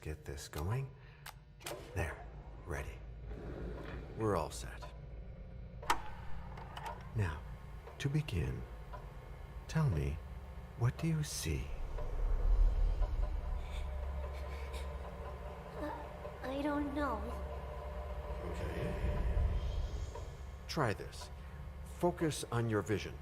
get this going. There, ready. We're all set. Now, to begin, tell me, what do you see? I don't know. Okay. Try this. Focus on your vision.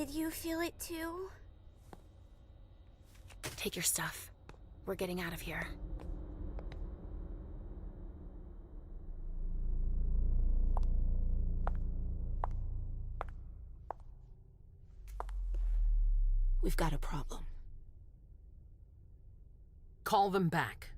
Did you feel it too? Take your stuff. We're getting out of here. We've got a problem. Call them back.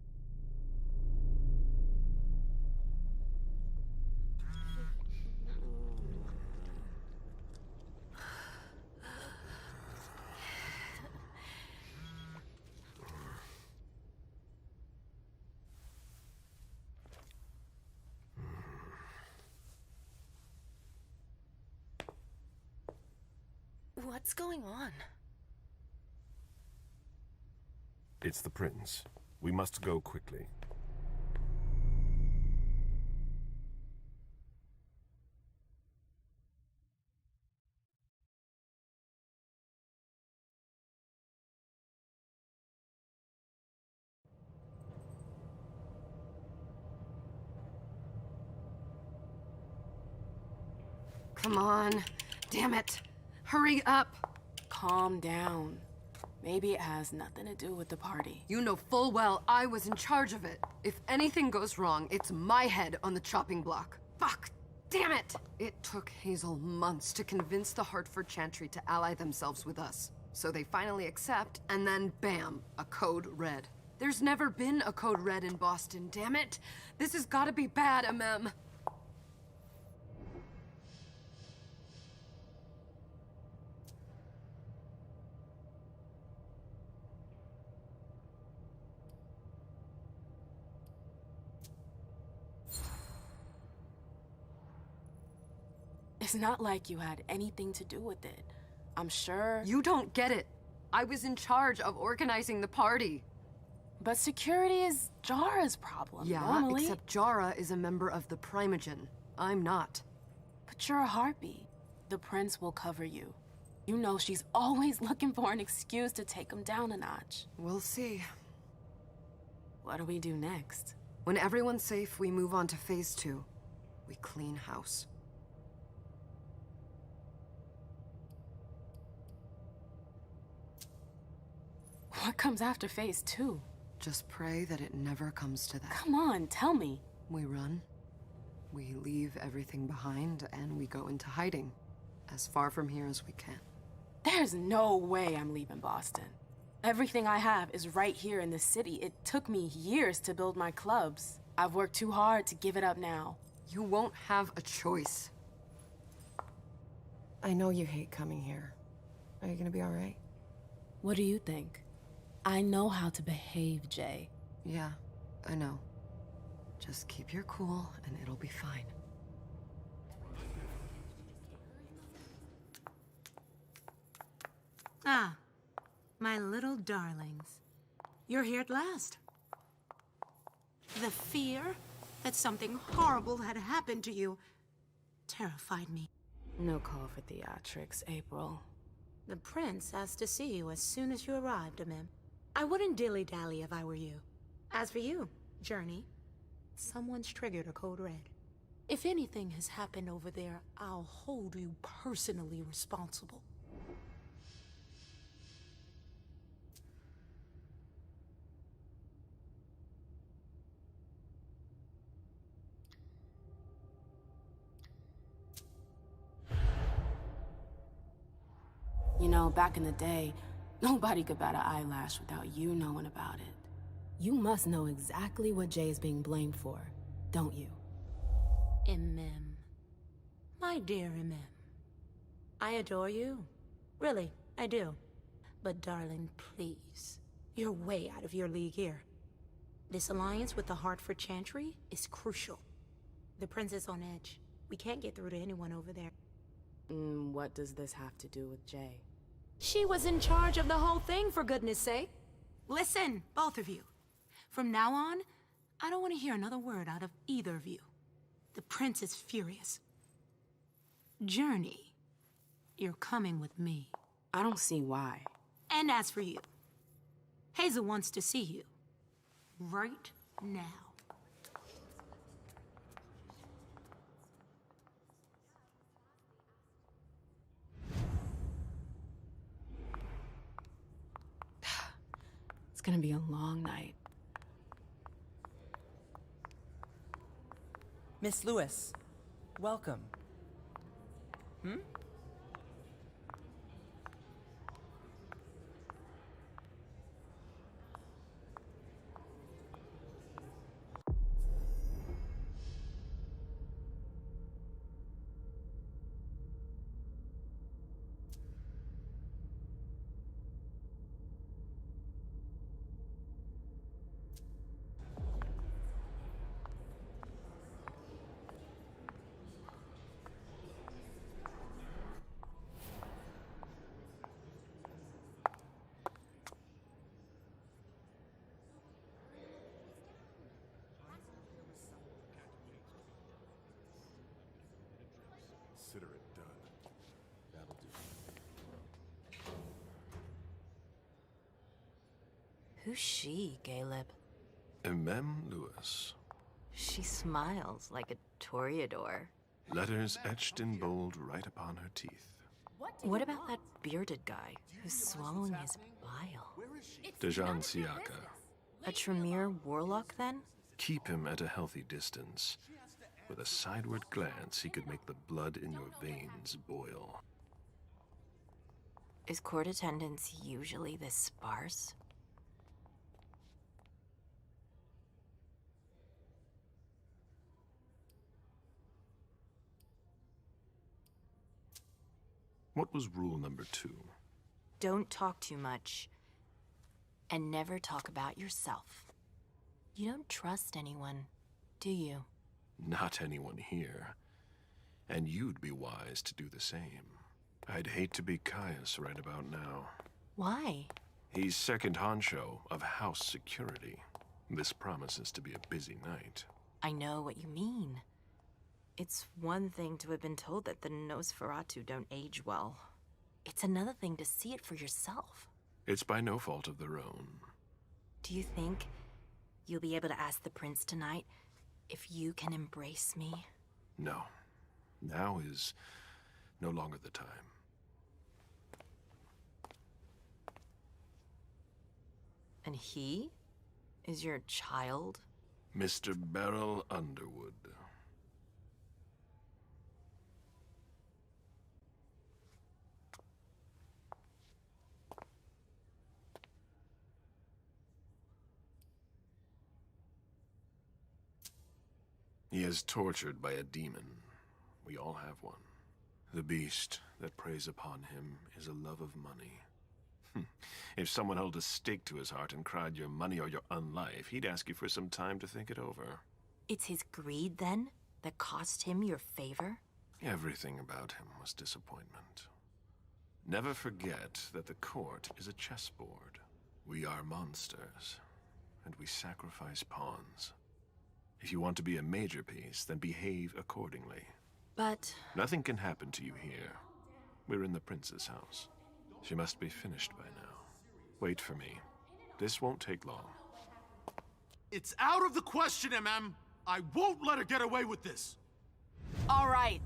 What's going on? It's the prince. We must go quickly. Come on. Damn it. Hurry up. Calm down. Maybe it has nothing to do with the party. You know full well I was in charge of it. If anything goes wrong, it's my head on the chopping block. Fuck! Damn it! It took Hazel months to convince the Hartford Chantry to ally themselves with us. So they finally accept, and then bam, a code red. There's never been a code red in Boston, damn it! This has gotta be bad, MM. It's not like you had anything to do with it. I'm sure... You don't get it. I was in charge of organizing the party. But security is Jara's problem, Yeah, normally. except Jara is a member of the Primogen. I'm not. But you're a harpy. The prince will cover you. You know she's always looking for an excuse to take him down a notch. We'll see. What do we do next? When everyone's safe, we move on to phase 2. We clean house. What comes after phase 2? Just pray that it never comes to that. Come on, tell me. We run. We leave everything behind, and we go into hiding. As far from here as we can. There's no way I'm leaving Boston. Everything I have is right here in this city. It took me years to build my clubs. I've worked too hard to give it up now. You won't have a choice. I know you hate coming here. Are you gonna be all right? What do you think? I know how to behave, Jay. Yeah, I know. Just keep your cool, and it'll be fine. Ah, my little darlings. You're here at last. The fear that something horrible had happened to you terrified me. No call for theatrics, April. The prince asked to see you as soon as you arrived, Amem. I wouldn't dilly-dally if I were you. As for you, Journey, someone's triggered a code red. If anything has happened over there, I'll hold you personally responsible. You know, back in the day, nobody could bat an eyelash without you knowing about it. You must know exactly what Jay is being blamed for, don't you? Amem. My dear Amem. I adore you. Really, I do. But darling, please. You're way out of your league here. This alliance with the Hartford Chantry is crucial. The prince is on edge. We can't get through to anyone over there. What does this have to do with Jay? She was in charge of the whole thing, for goodness sake. Listen, both of you. From now on, I don't want to hear another word out of either of you. The prince is furious. Journey, you're coming with me. I don't see why. And as for you, Hazel wants to see you. Right now. It's gonna be a long night. Miss Lewis, welcome. Consider it done. That'll do. Who's she, Caleb? Mem Lewis. She smiles like a toreador. Letters etched in bold right upon her teeth. What about that bearded guy who's swallowing his bile? Dejan Siaka. A Tremere warlock, then? Keep him at a healthy distance. With a sideward glance, he could make the blood in your veins boil. Is court attendance usually this sparse? What was rule number 2? Don't talk too much. And never talk about yourself. You don't trust anyone, do you? Not anyone here. And you'd be wise to do the same. I'd hate to be Caius right about now. Why? He's second honcho of house security. This promises to be a busy night. I know what you mean. It's one thing to have been told that the Nosferatu don't age well. It's another thing to see it for yourself. It's by no fault of their own. Do you think you'll be able to ask the prince tonight if you can embrace me? No. Now is no longer the time. And he is your child? Mr. Beryl Underwood. He is tortured by a demon. We all have one. The beast that preys upon him is a love of money. If someone held a stake to his heart and cried your money or your unlife, he'd ask you for some time to think it over. It's his greed, then, that cost him your favor? Everything about him was disappointment. Never forget that the court is a chessboard. We are monsters, and we sacrifice pawns. If you want to be a major piece, then behave accordingly. But Nothing can happen to you here. We're in the prince's house. She must be finished by now. Wait for me. This won't take long. It's out of the question, MM! I won't let her get away with this! All right.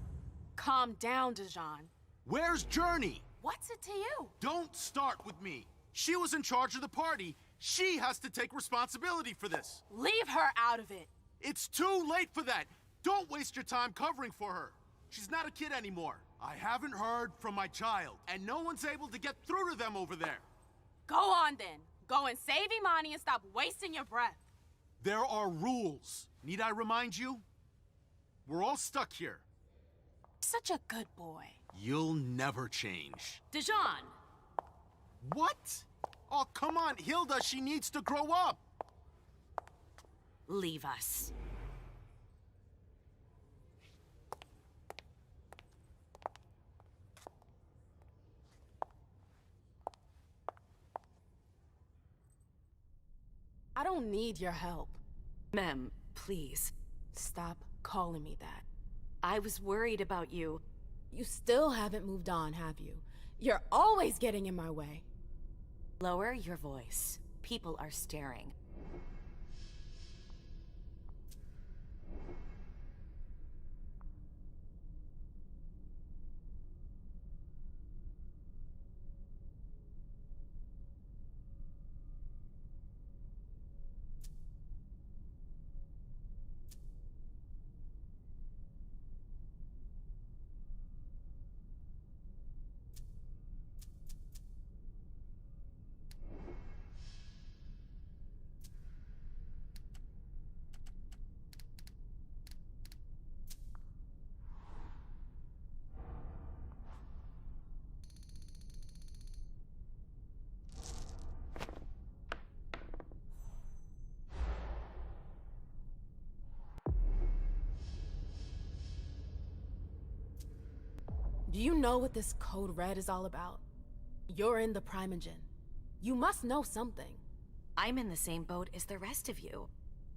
Calm down, Dijon. Where's Journey? What's it to you? Don't start with me. She was in charge of the party. She has to take responsibility for this. Leave her out of it. It's too late for that. Don't waste your time covering for her. She's not a kid anymore. I haven't heard from my child, and no one's able to get through to them over there. Go on then. Go and save Imani and stop wasting your breath. There are rules. Need I remind you? We're all stuck here. Such a good boy. You'll never change. Dijon! What? Oh, come on, Hilda, she needs to grow up. leave us. I don't need your help. Mem, please. Stop calling me that. I was worried about you. You still haven't moved on, have you? You're always getting in my way. Lower your voice. People are staring. Do you know what this Code Red is all about? You're in the Primogen. You must know something. I'm in the same boat as the rest of you.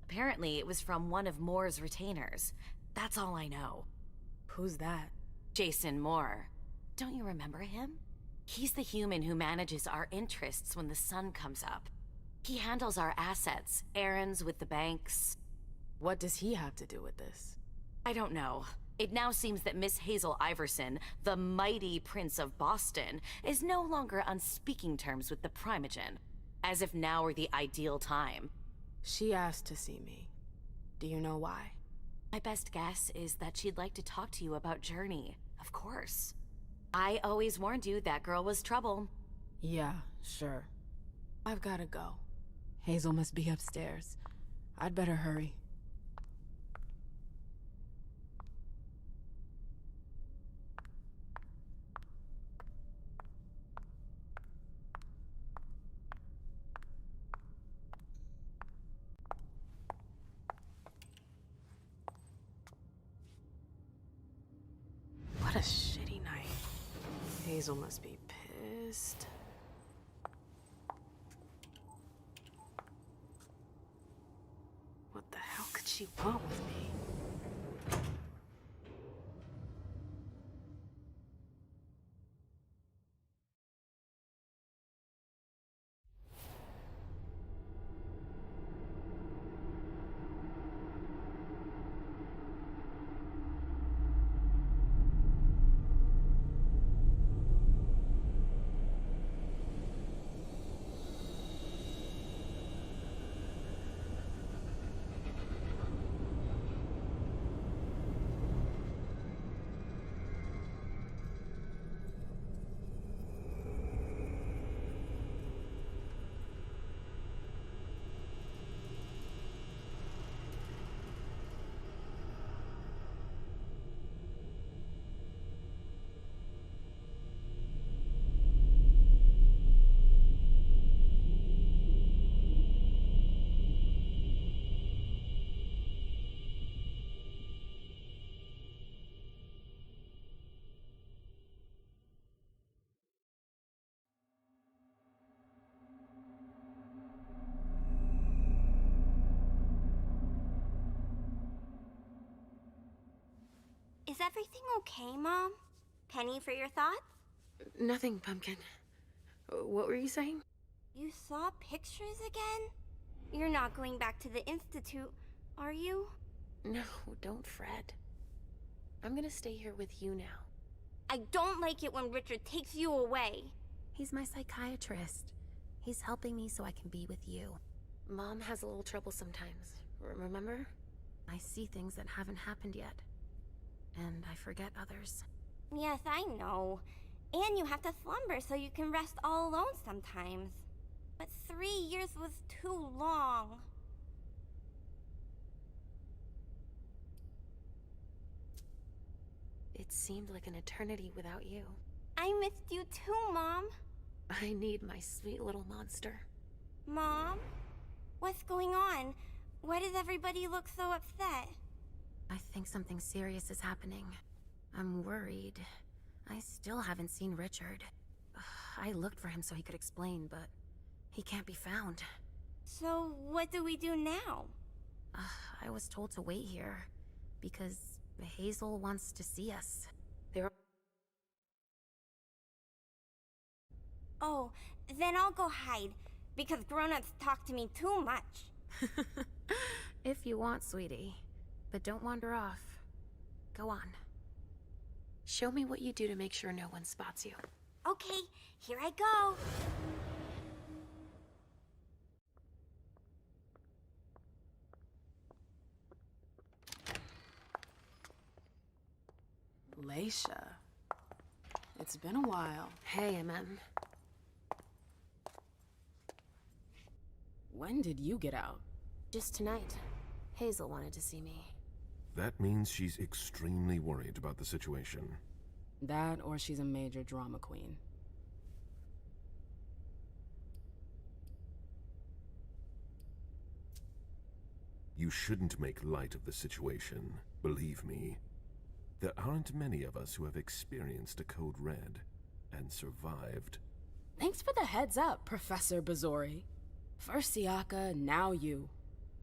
Apparently, it was from one of Moore's retainers. That's all I know. Who's that? Jason Moore. Don't you remember him? He's the human who manages our interests when the sun comes up. He handles our assets, errands with the banks. What does he have to do with this? I don't know. It now seems that Miss Hazel Iverson, the mighty Prince of Boston, is no longer on speaking terms with the Primogen, as if now were the ideal time. She asked to see me. Do you know why? My best guess is that she'd like to talk to you about Journey, of course. I always warned you that girl was trouble. Yeah, sure. I've gotta go. Hazel must be upstairs. I'd better hurry. What a shitty night. Hazel must be pissed. What the hell could she want with me? everything okay, Mom? Penny for your thoughts? Nothing, Pumpkin. What were you saying? You saw pictures again? You're not going back to the Institute, are you? No, don't fret. I'm gonna stay here with you now. I don't like it when Richard takes you away. He's my psychiatrist. He's helping me so I can be with you. Mom has a little trouble sometimes, remember? I see things that haven't happened yet. And I forget others. Yes, I know. And you have to slumber so you can rest all alone sometimes. But 3 years was too long. It seemed like an eternity without you. I missed you too, Mom. I need my sweet little monster. Mom? What's going on? Why does everybody look so upset? I think something serious is happening. I'm worried. I still haven't seen Richard. I looked for him so he could explain, but he can't be found. So, what do we do now? I was told to wait here, because Hazel wants to see us. Oh, then I'll go hide, because grown-ups talk to me too much. If you want, sweetie. But don't wander off. Go on. Show me what you do to make sure no one spots you. Okay, here I go. Leisha. It's been a while. Hey, MM. When did you get out? Just tonight. Hazel wanted to see me. That means she's extremely worried about the situation. That, or she's a major drama queen. You shouldn't make light of the situation, believe me. There aren't many of us who have experienced a code red and survived. Thanks for the heads up, Professor Bazori. First Siaka, now you.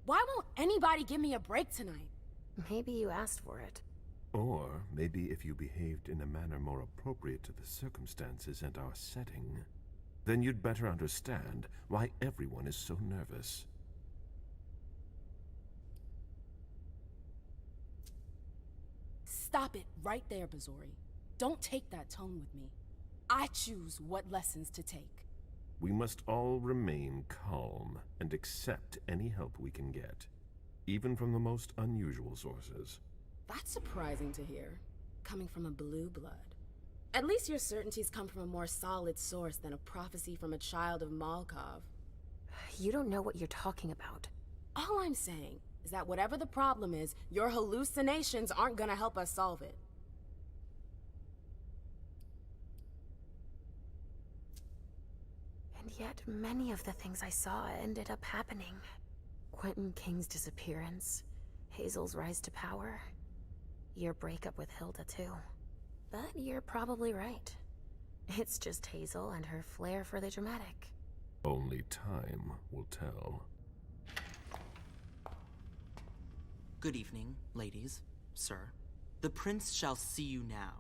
Why won't anybody give me a break tonight? Maybe you asked for it. Or maybe if you behaved in a manner more appropriate to the circumstances and our setting, then you'd better understand why everyone is so nervous. Stop it right there, Bazori. Don't take that tone with me. I choose what lessons to take. We must all remain calm and accept any help we can get, even from the most unusual sources. That's surprising to hear, coming from a blue blood. At least your certainties come from a more solid source than a prophecy from a child of Malkov. You don't know what you're talking about. All I'm saying is that whatever the problem is, your hallucinations aren't gonna help us solve it. And yet, many of the things I saw ended up happening. Quentin King's disappearance, Hazel's rise to power, your breakup with Hilda too. But you're probably right. It's just Hazel and her flair for the dramatic. Only time will tell. Good evening, ladies, sir. The prince shall see you now.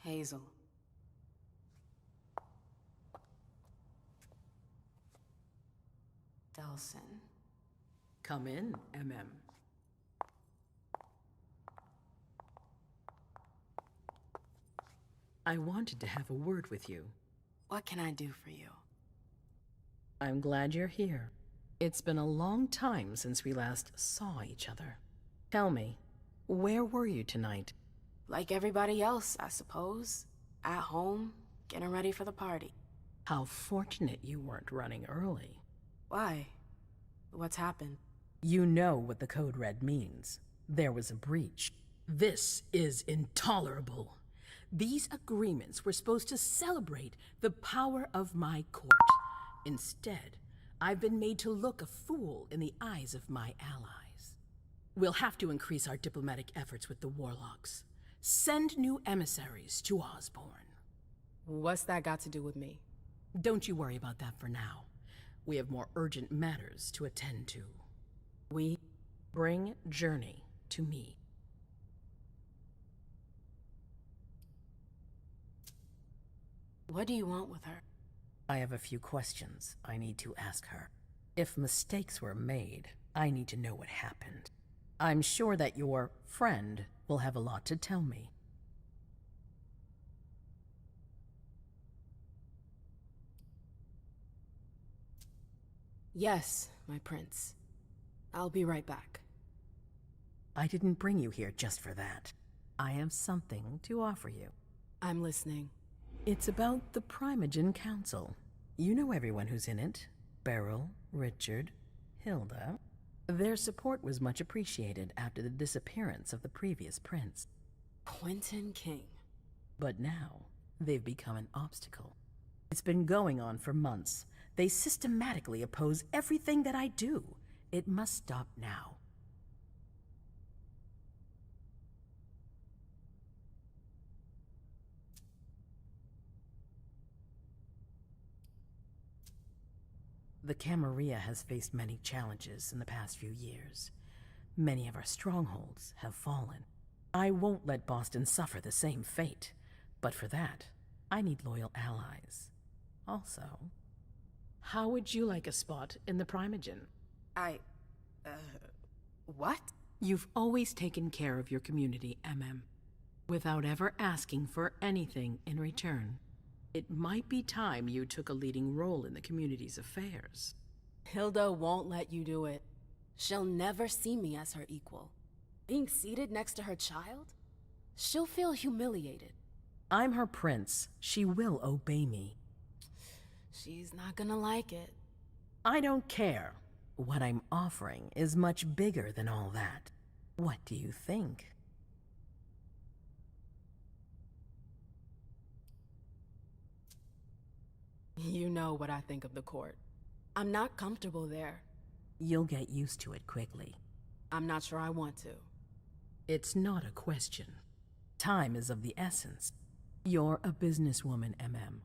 Hazel. Delsin. Come in, MM. I wanted to have a word with you. What can I do for you? I'm glad you're here. It's been a long time since we last saw each other. Tell me, where were you tonight? Like everybody else, I suppose. At home, getting ready for the party. How fortunate you weren't running early. Why? What's happened? You know what the Code Red means. There was a breach. This is intolerable. These agreements were supposed to celebrate the power of my court. Instead, I've been made to look a fool in the eyes of my allies. We'll have to increase our diplomatic efforts with the Warlocks. Send new emissaries to Osborne. What's that got to do with me? Don't you worry about that for now. We have more urgent matters to attend to. We bring Journey to me. What do you want with her? I have a few questions I need to ask her. If mistakes were made, I need to know what happened. I'm sure that your friend will have a lot to tell me. Yes, my prince. I'll be right back. I didn't bring you here just for that. I have something to offer you. I'm listening. It's about the Primogen Council. You know everyone who's in it. Beryl, Richard, Hilda. Their support was much appreciated after the disappearance of the previous prince. Quentin King. But now, they've become an obstacle. It's been going on for months. They systematically oppose everything that I do. It must stop now. The Camarilla has faced many challenges in the past few years. Many of our strongholds have fallen. I won't let Boston suffer the same fate, but for that, I need loyal allies. Also, how would you like a spot in the Primogen? What? You've always taken care of your community, MM, without ever asking for anything in return. It might be time you took a leading role in the community's affairs. Hilda won't let you do it. She'll never see me as her equal. Being seated next to her child? She'll feel humiliated. I'm her prince. She will obey me. She's not gonna like it. I don't care. What I'm offering is much bigger than all that. What do you think? You know what I think of the court. I'm not comfortable there. You'll get used to it quickly. I'm not sure I want to. It's not a question. Time is of the essence. You're a businesswoman, MM.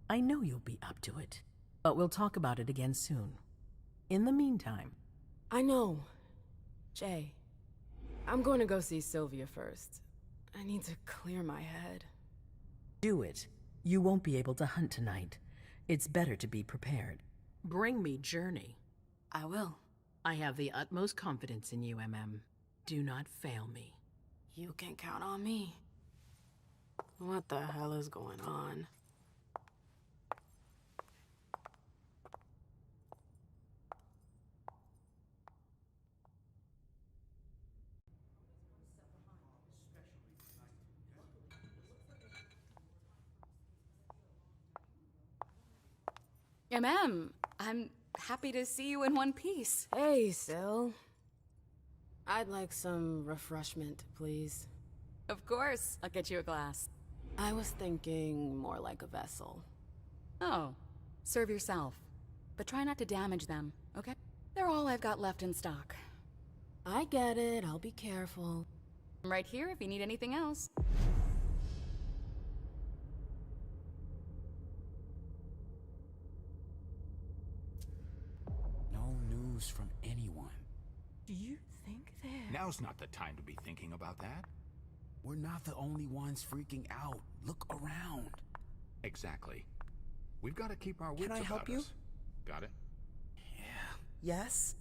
I know you'll be up to it. But we'll talk about it again soon. In the meantime... I know. Jay, I'm going to go see Sylvia first. I need to clear my head. Do it. You won't be able to hunt tonight. It's better to be prepared. Bring me Journey. I will. I have the utmost confidence in you, MM. Do not fail me. You can count on me. What the hell is going on? I'm happy to see you in one piece. Hey, Syl. I'd like some refreshment, please. Of course, I'll get you a glass. I was thinking more like a vessel. Oh, serve yourself. But try not to damage them, okay? They're all I've got left in stock. I get it, I'll be careful. I'm right here if you need anything else. No news from anyone. Do you think they're... Now's not the time to be thinking about that. We're not the only ones freaking out. Look around. Exactly. We've got to keep our wits Can I about help you? us. Got it? Yes?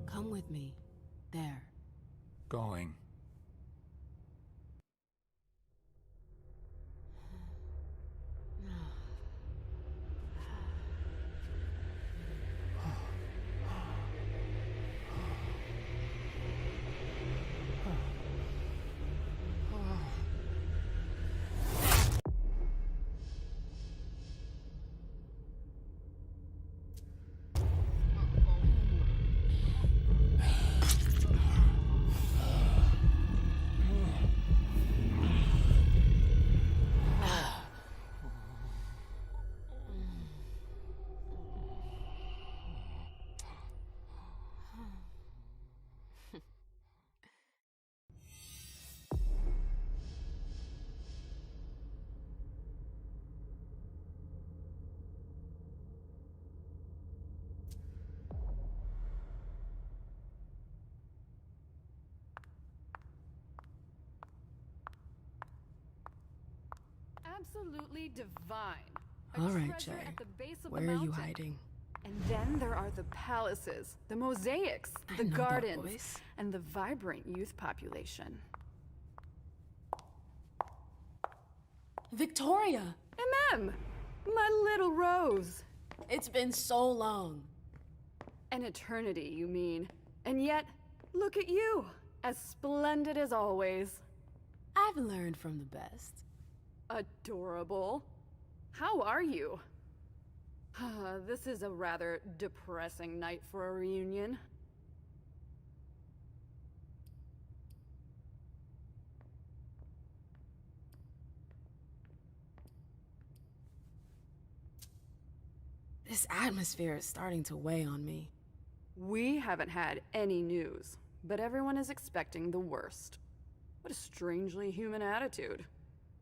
Come with me. There. Going. Absolutely divine. All right, treasure Jay. at the base of Where the are you mountain. hiding? And then there are the palaces, the mosaics, I the know that gardens, voice. and the vibrant youth population. Victoria! My little rose. It's been so long. An eternity, you mean. And yet, look at you, as splendid as always. I've learned from the best. Adorable. How are you? This is a rather depressing night for a reunion. This atmosphere is starting to weigh on me. We haven't had any news, but everyone is expecting the worst. What a strangely human attitude.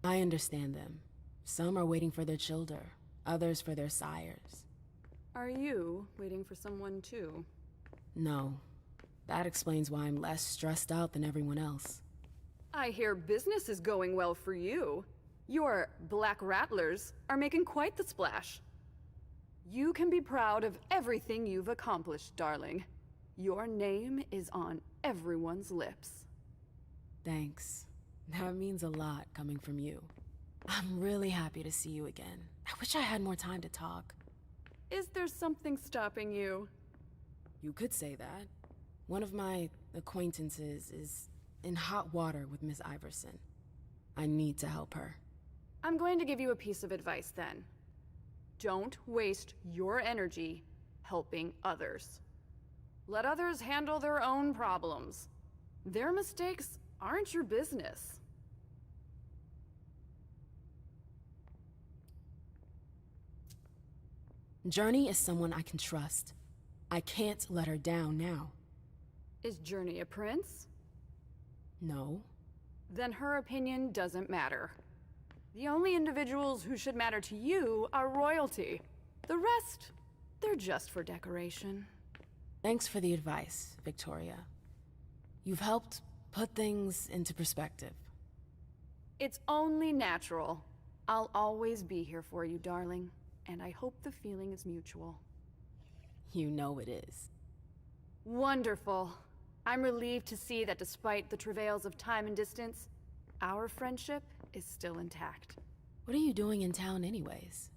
I understand them. Some are waiting for their children, others for their sires. Are you waiting for someone too? No. That explains why I'm less stressed out than everyone else. I hear business is going well for you. Your Black Rattlers are making quite the splash. You can be proud of everything you've accomplished, darling. Your name is on everyone's lips. Thanks. That means a lot coming from you. I'm really happy to see you again. I wish I had more time to talk. Is there something stopping you? You could say that. One of my acquaintances is in hot water with Miss Iverson. I need to help her. I'm going to give you a piece of advice then. Don't waste your energy helping others. Let others handle their own problems. Their mistakes aren't your business. Journey is someone I can trust. I can't let her down now. Is Journey a prince? No. then her opinion doesn't matter. The only individuals who should matter to you are royalty. The rest, they're just for decoration. Thanks for the advice, Victoria. You've helped put things into perspective. It's only natural. I'll always be here for you, darling. And I hope the feeling is mutual. You know it is. Wonderful. I'm relieved to see that despite the travails of time and distance, our friendship is still intact. What are you doing in town anyways?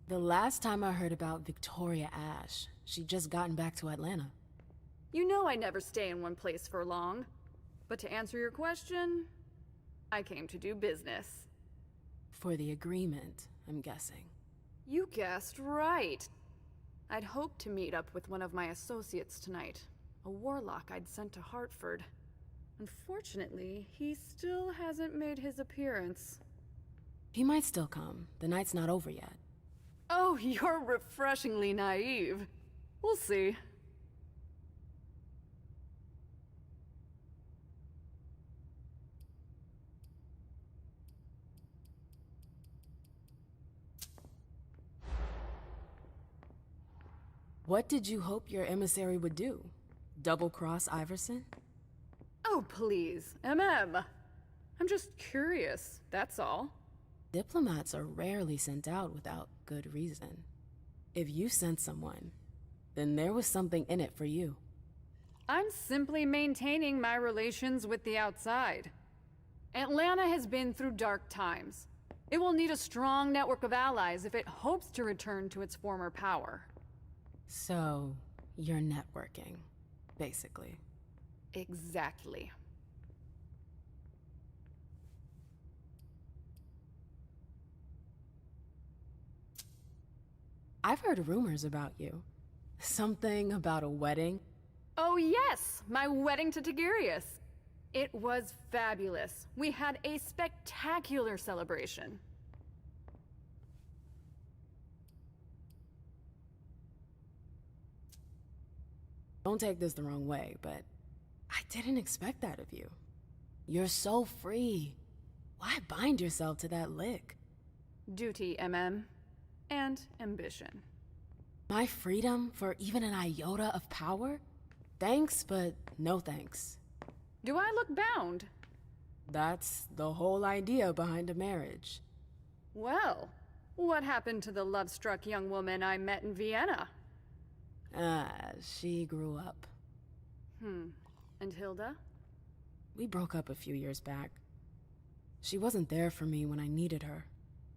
The last time I heard about Victoria Ash, she'd just gotten back to Atlanta. You know I never stay in one place for long. But to answer your question, I came to do business. For the agreement, I'm guessing. You guessed right. I'd hoped to meet up with one of my associates tonight, a warlock I'd sent to Hartford. Unfortunately, he still hasn't made his appearance. He might still come. The night's not over yet. Oh, you're refreshingly naive. We'll see. What did you hope your emissary would do? Double-cross Iverson? Oh, please, MM. I'm just curious, that's all. Diplomats are rarely sent out without good reason. If you sent someone, then there was something in it for you. I'm simply maintaining my relations with the outside. Atlanta has been through dark times. It will need a strong network of allies if it hopes to return to its former power. So, you're networking, basically. Exactly. I've heard rumors about you. Something about a wedding? Oh yes, my wedding to Tigurius. It was fabulous. We had a spectacular celebration. Don't take this the wrong way, but I didn't expect that of you. You're so free. Why bind yourself to that lick? Duty, MM. And ambition. My freedom for even an iota of power? Thanks, but no thanks. Do I look bound? That's the whole idea behind a marriage. Well, what happened to the love-struck young woman I met in Vienna? She grew up. And Hilda? We broke up a few years back. She wasn't there for me when I needed her.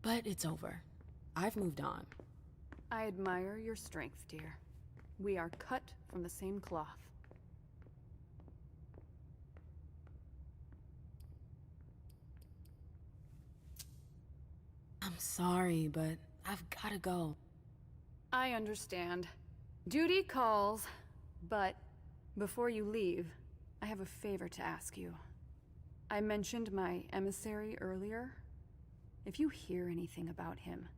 But it's over. I've moved on. I admire your strength, dear. We are cut from the same cloth. I'm sorry, but I've gotta go. I understand. Duty calls, but before you leave, I have a favor to ask you. I mentioned my emissary earlier. If you hear anything about him,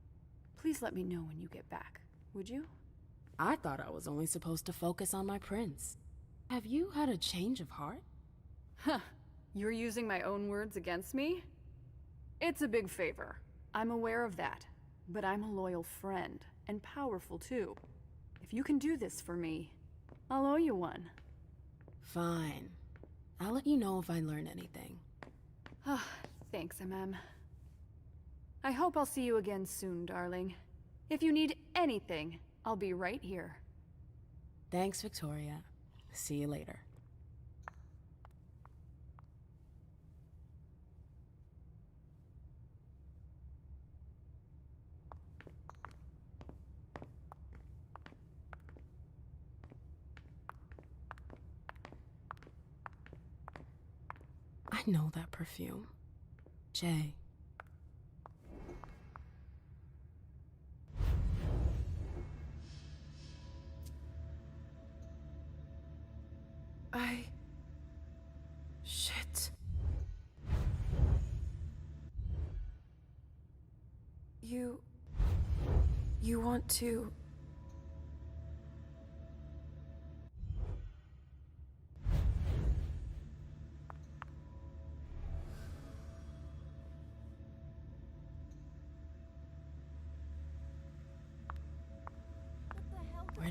please let me know when you get back, would you? I thought I was only supposed to focus on my prince. Have you had a change of heart? Huh. You're using my own words against me? It's a big favor. I'm aware of that. But I'm a loyal friend, and powerful too. If you can do this for me, I'll owe you one. Fine. I'll let you know if I learn anything. Thanks, MM. I hope I'll see you again soon, darling. If you need anything, I'll be right here. Thanks, Victoria. See you later. I know that perfume. Jay. Shit. You want to...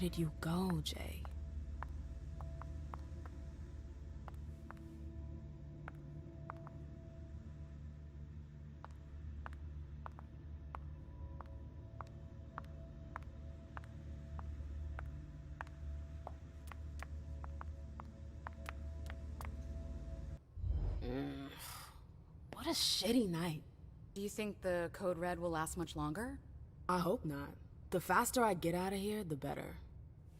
did you go, Jay? What a shitty night. Do you think the Code Red will last much longer? I hope not. The faster I get out of here, the better.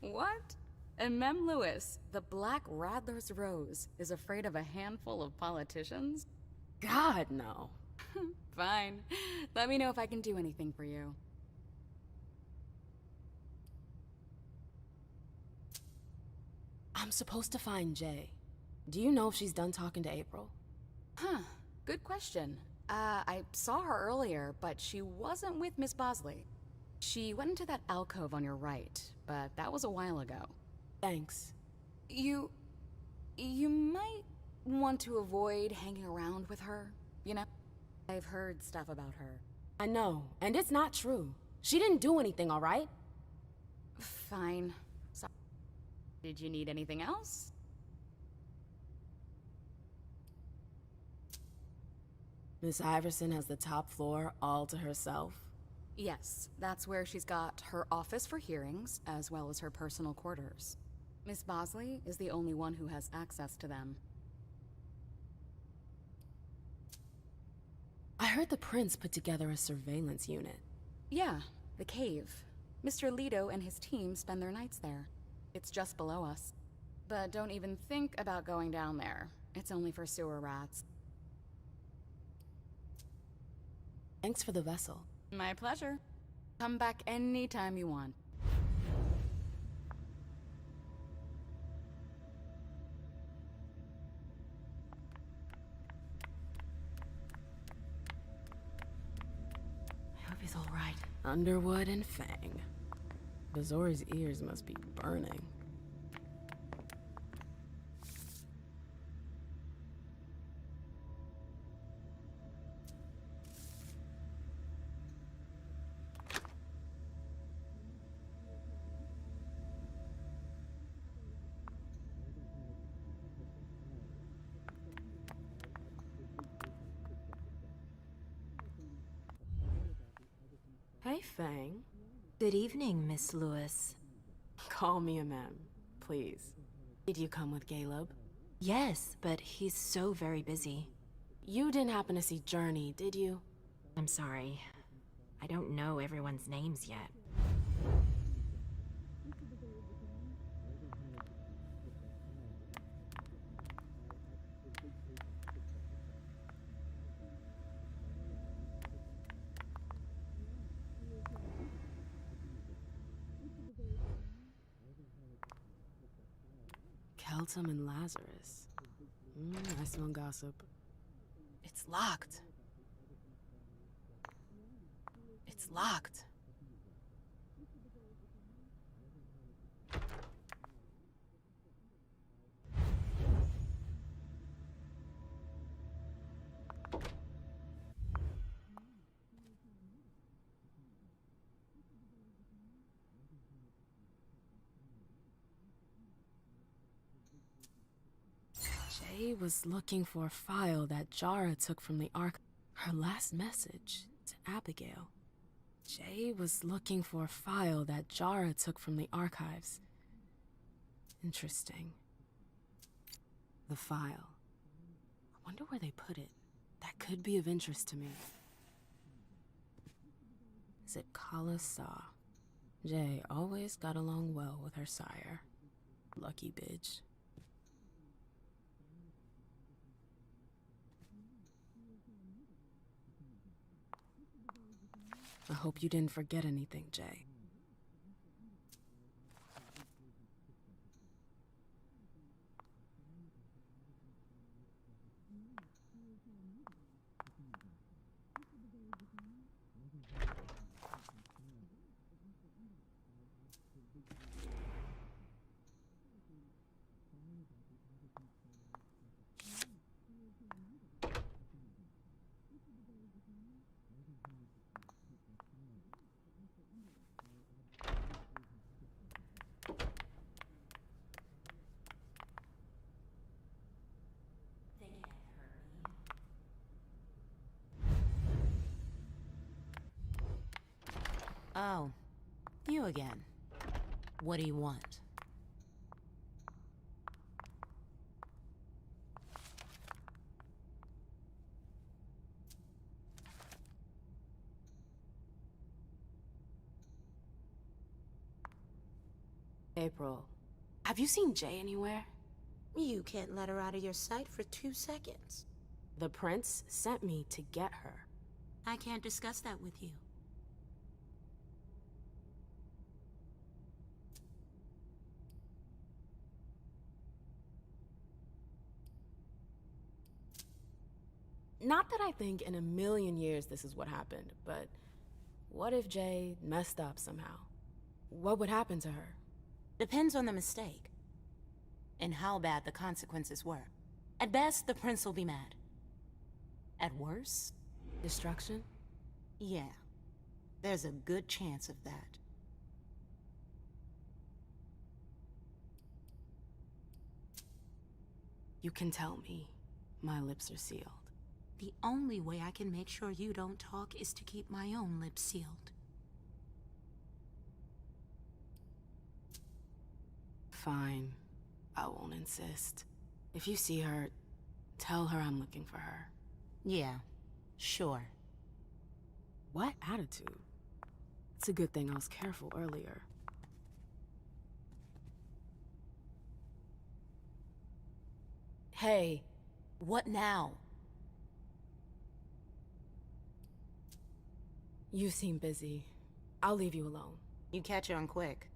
What? And Mem Lewis, the Black Rattler's Rose, is afraid of a handful of politicians? God, no. Fine. Let me know if I can do anything for you. I'm supposed to find Jay. Do you know if she's done talking to April? Huh. Good question. I saw her earlier, but she wasn't with Miss Bosley. She went into that alcove on your right, but that was a while ago. Thanks. You might want to avoid hanging around with her, you know? I've heard stuff about her. I know, and it's not true. She didn't do anything, all right? Fine. So, did you need anything else? Miss Iverson has the top floor all to herself? Yes, that's where she's got her office for hearings, as well as her personal quarters. Miss Bosley is the only one who has access to them. I heard the prince put together a surveillance unit. Yeah, the cave. Mr. Leto and his team spend their nights there. It's just below us. But don't even think about going down there. It's only for sewer rats. Thanks for the vessel. My pleasure. Come back anytime you want. I hope he's all right. Underwood and Fang. Bazori's ears must be burning. Hey, Fang. Good evening, Miss Lewis. Call me a ma'am, please. Did you come with Caleb? Yes, but he's so very busy. You didn't happen to see Journey, did you? I'm sorry. I don't know everyone's names yet. Keltum and Lazarus. I smell gossip. It's locked. It's locked. Jay was looking for a file that Jara took from the ark. Her last message to Abigail. Jay was looking for a file that Jara took from the archives. Interesting. The file. I wonder where they put it. That could be of interest to me. Is it Kala Saw? Jay always got along well with her sire. Lucky bitch. I hope you didn't forget anything, Jay. Oh, you again. What do you want? April, have you seen Jay anywhere? You can't let her out of your sight for 2 seconds. The prince sent me to get her. I can't discuss that with you. Not that I think in a million years this is what happened, but what if Jay messed up somehow? What would happen to her? Depends on the mistake. And how bad the consequences were. At best, the prince will be mad. At worst? Destruction? Yeah. There's a good chance of that. You can tell me. My lips are sealed. The only way I can make sure you don't talk is to keep my own lips sealed. Fine. I won't insist. If you see her, tell her I'm looking for her. Yeah, sure. What attitude? It's a good thing I was careful earlier. Hey. What now? You seem busy. I'll leave you alone. You catch on quick.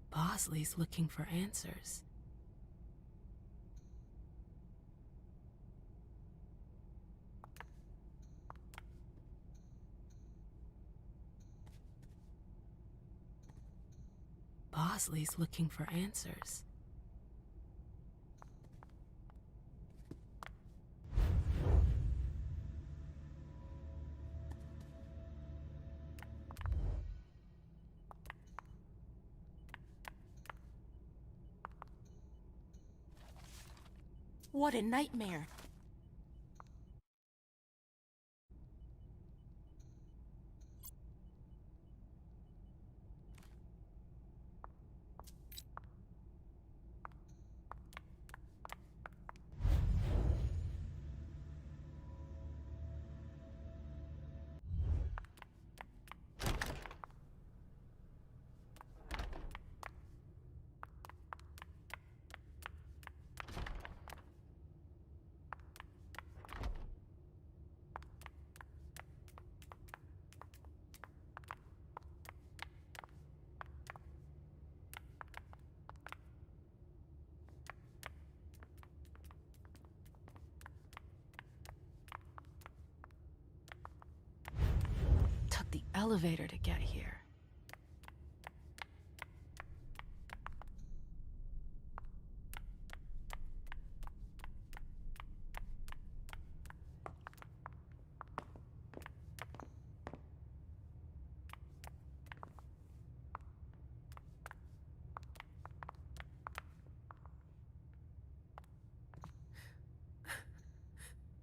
Bosley's looking for answers. Bosley's looking for answers. What a nightmare. Took the elevator to get here.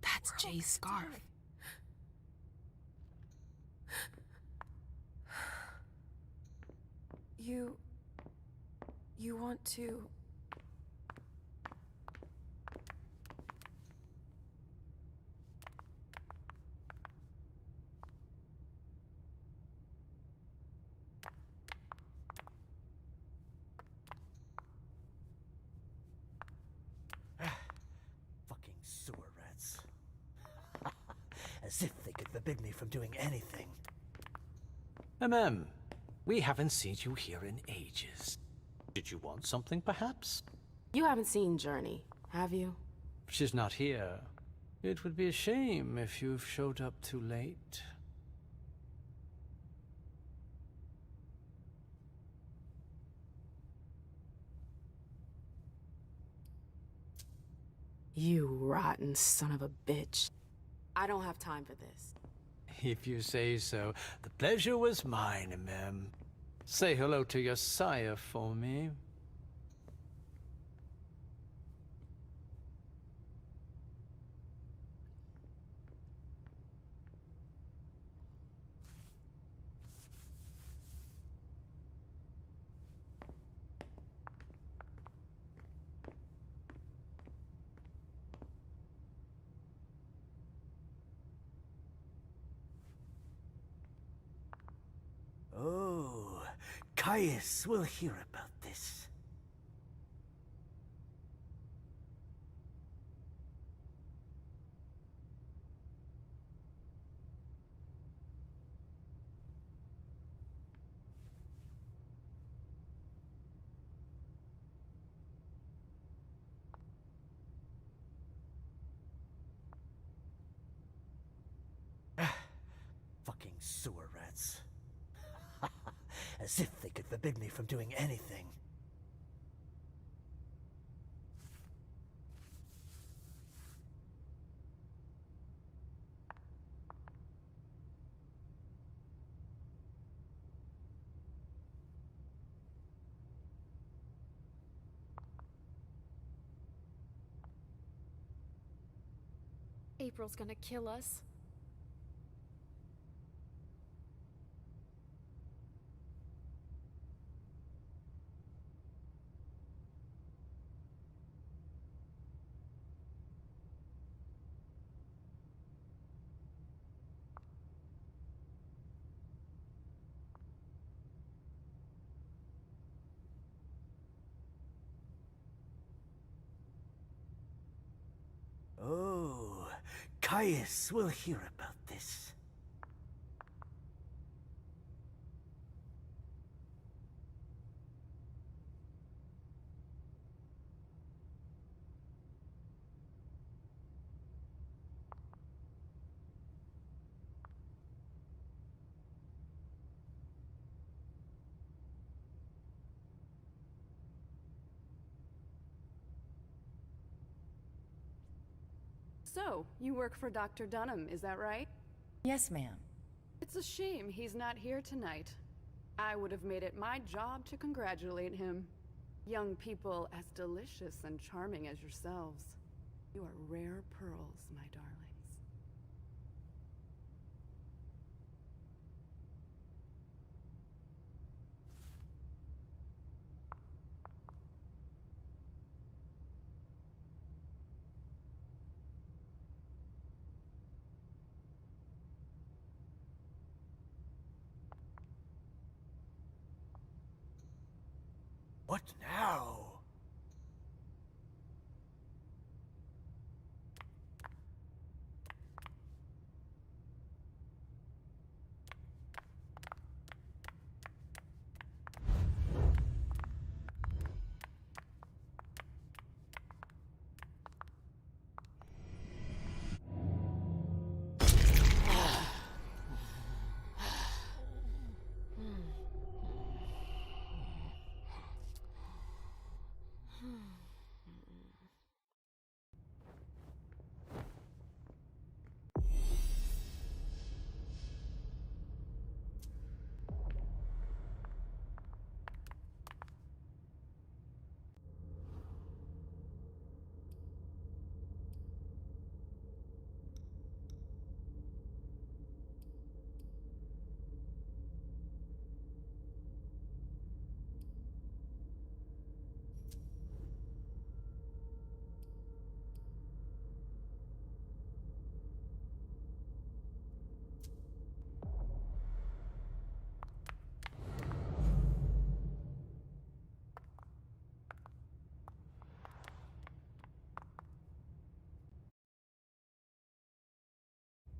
That's Jay's scarf. You want to... Fucking sewer rats. As if they could forbid me from doing anything. We haven't seen you here in ages. Did you want something, perhaps? You haven't seen Journey, have you? She's not here. It would be a shame if you've showed up too late. You rotten son of a bitch. I don't have time for this. If you say so. The pleasure was mine, Mem. Say hello to your sire for me. Caius will hear about this. Fucking sewer rats. As if they could forbid me from doing anything. April's gonna kill us. Oh, Caius will hear about this. So, you work for Dr. Dunham, is that right? Yes, ma'am. It's a shame he's not here tonight. I would have made it my job to congratulate him. Young people as delicious and charming as yourselves. You are rare pearls, my darlings. What now?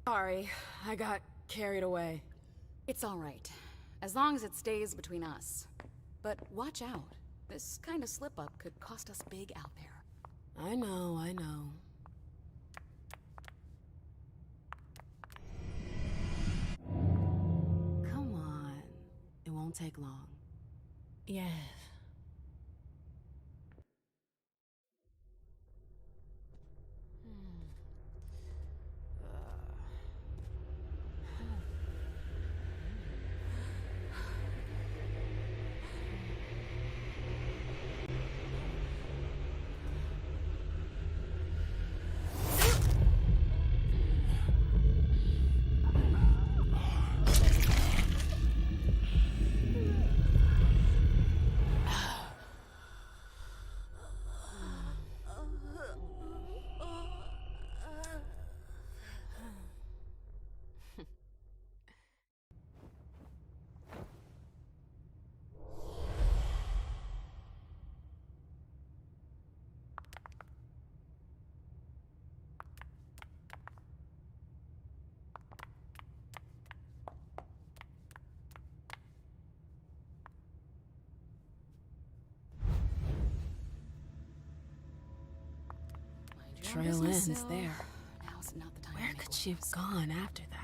Sorry, I got carried away. It's all right, as long as it stays between us. But watch out. This kind of slip-up could cost us big out there. I know, I know. Come on. It won't take long. Yes. trail business ends still. there. Now's not the time. Where could she have gone after that?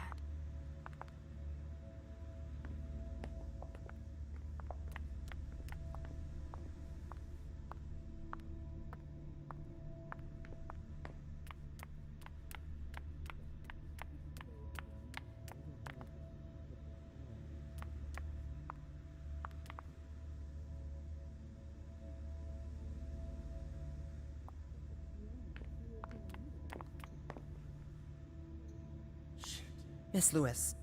Miss Lewis.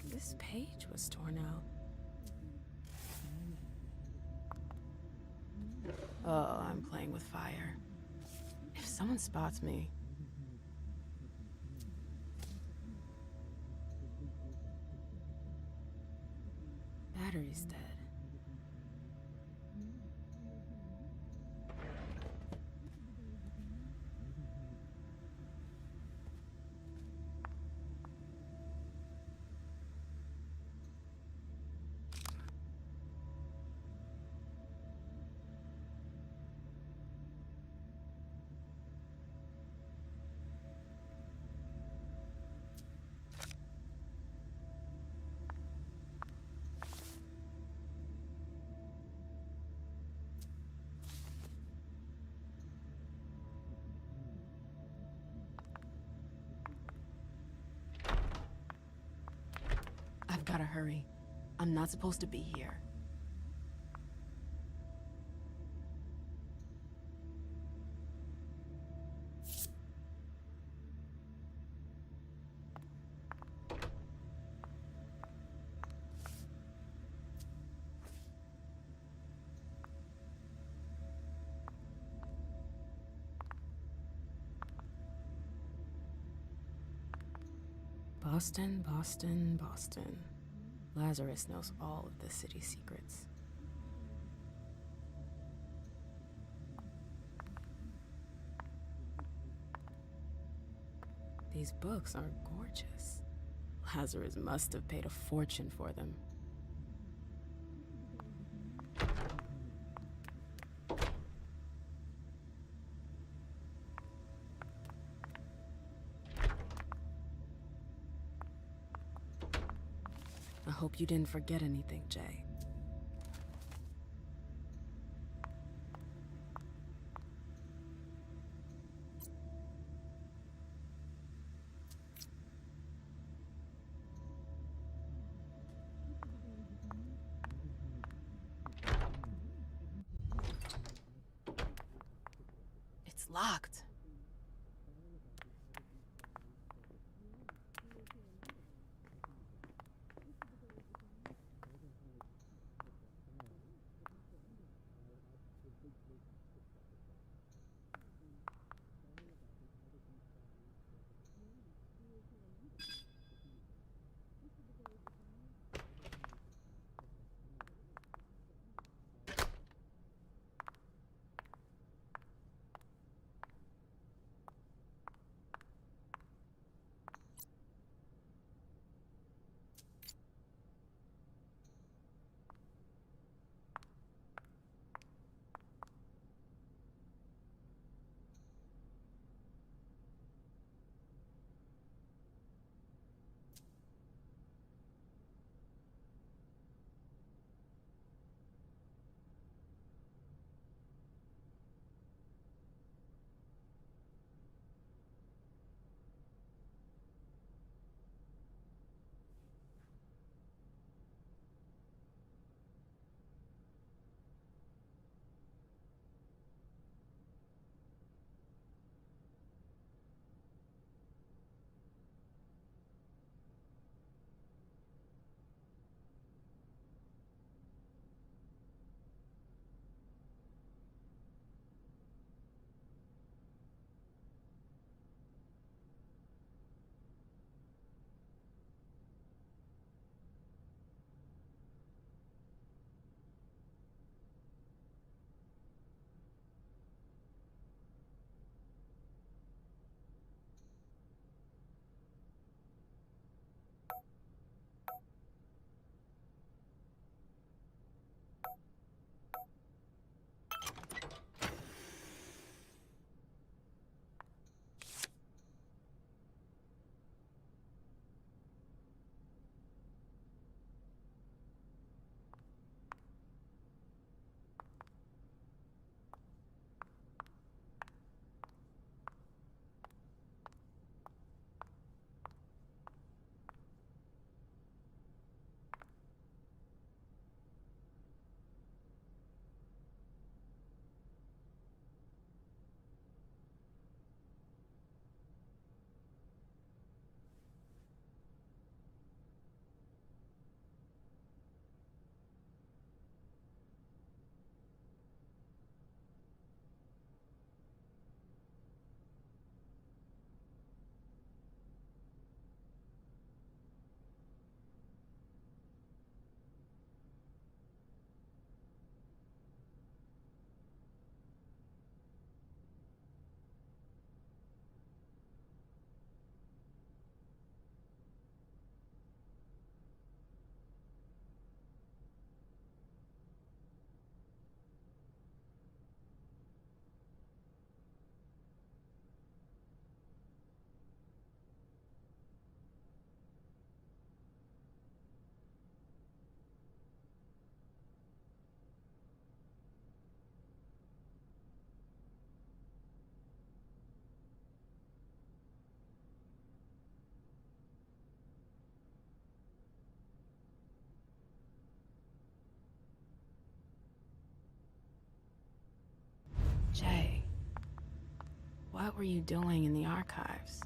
This page was torn out. Oh, I'm playing with fire. If someone spots me... Battery's dead. I've gotta hurry. I'm not supposed to be here. Boston, Boston, Boston. Lazarus knows all of the city's secrets. These books are gorgeous. Lazarus must have paid a fortune for them. I hope you didn't forget anything, Jay. It's locked. What were you doing in the archives?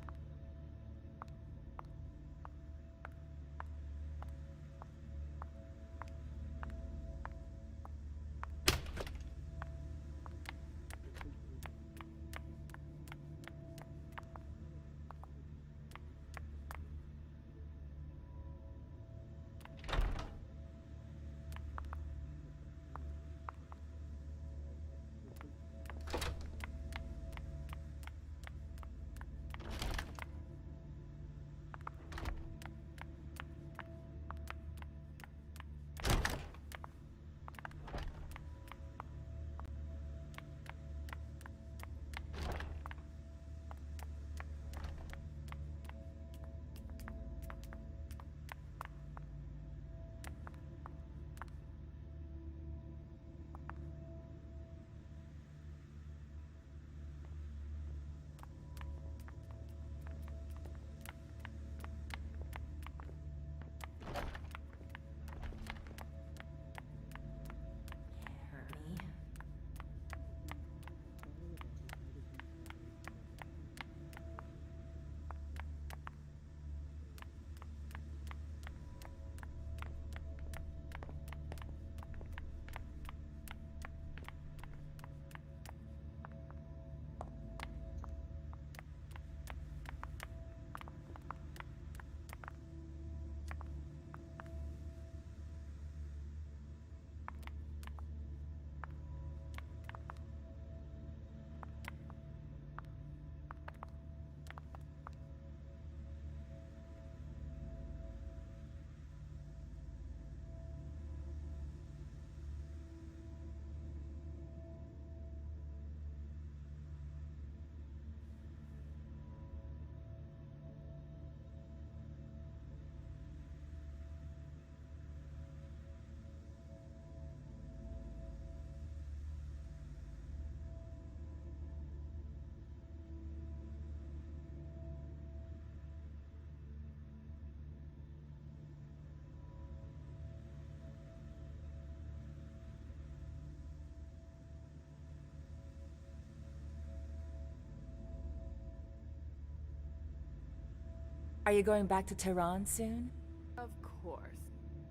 Are you going back to Tehran soon? Of course.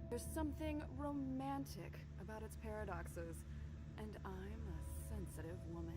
There's something romantic about its paradoxes, and I'm a sensitive woman.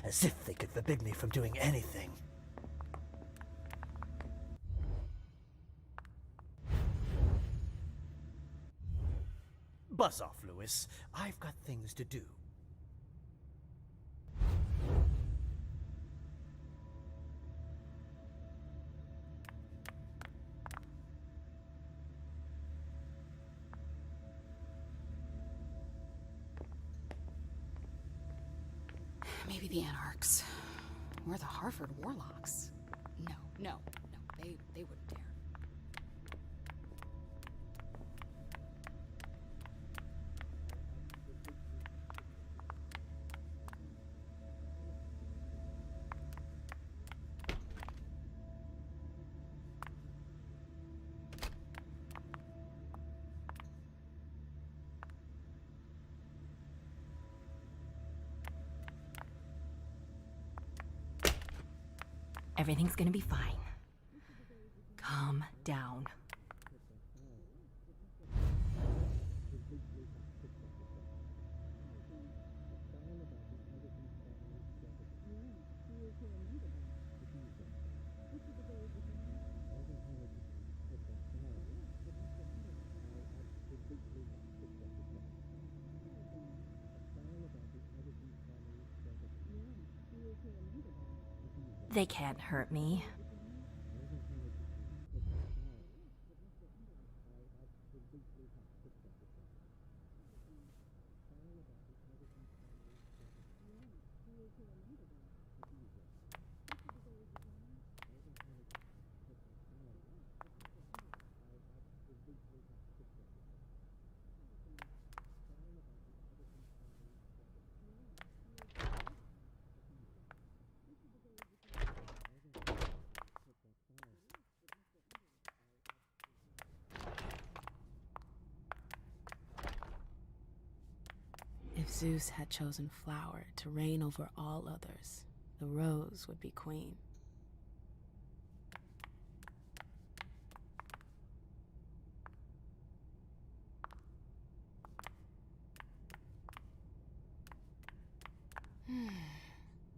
As if they could forbid me from doing anything. Buzz off, Lewis. I've got things to do. Maybe the Anarchs. Or the Harvard Warlocks. No. They wouldn't dare. Everything's gonna be fine. Calm down. They can't hurt me. If Zeus had chosen Flower to reign over all others, the Rose would be queen.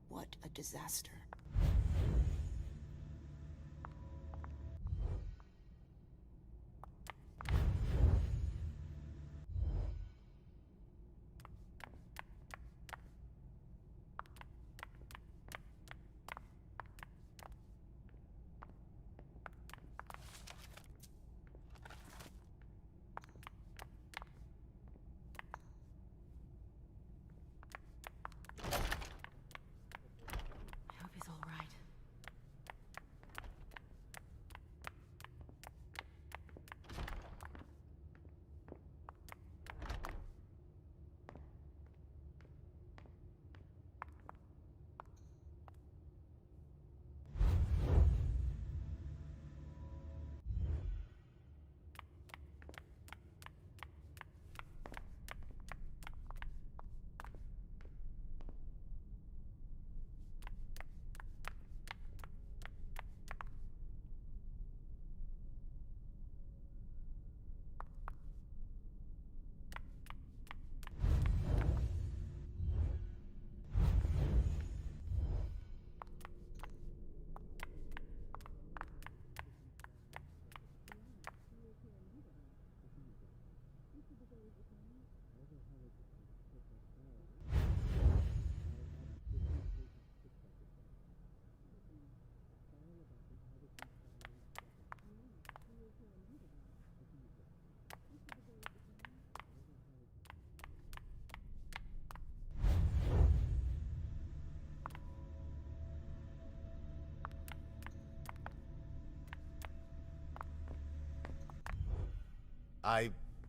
What a disaster. I hope he's all right.